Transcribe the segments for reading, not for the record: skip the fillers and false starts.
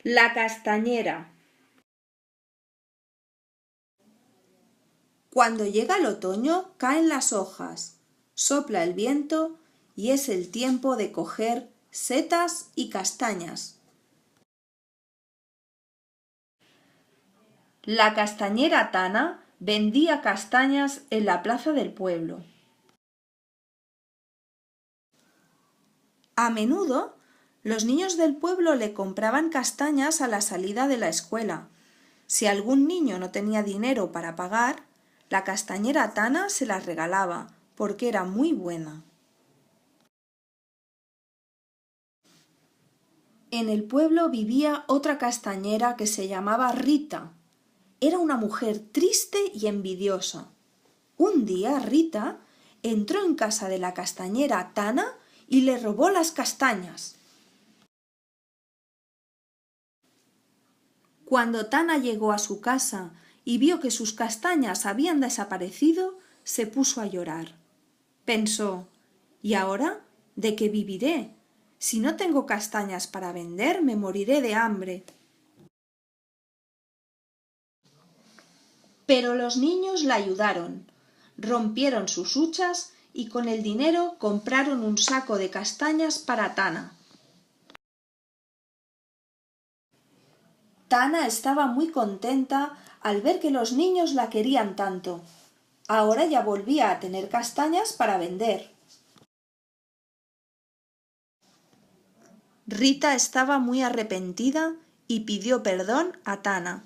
La castañera. Cuando llega el otoño, caen las hojas, sopla el viento y es el tiempo de coger setas y castañas. La castañera Tana vendía castañas en la plaza del pueblo. A menudo, los niños del pueblo le compraban castañas a la salida de la escuela. Si algún niño no tenía dinero para pagar, la castañera Tana se las regalaba, porque era muy buena. En el pueblo vivía otra castañera que se llamaba Rita. Era una mujer triste y envidiosa. Un día Rita entró en casa de la castañera Tana y le robó las castañas. Cuando Tana llegó a su casa y vio que sus castañas habían desaparecido, se puso a llorar. Pensó, ¿y ahora de qué viviré? Si no tengo castañas para vender, me moriré de hambre. Pero los niños la ayudaron, rompieron sus huchas y con el dinero compraron un saco de castañas para Tana. Tana estaba muy contenta al ver que los niños la querían tanto. Ahora ya volvía a tener castañas para vender. Rita estaba muy arrepentida y pidió perdón a Tana.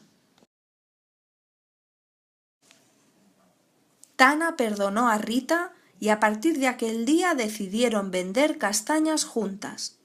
Tana perdonó a Rita y a partir de aquel día decidieron vender castañas juntas.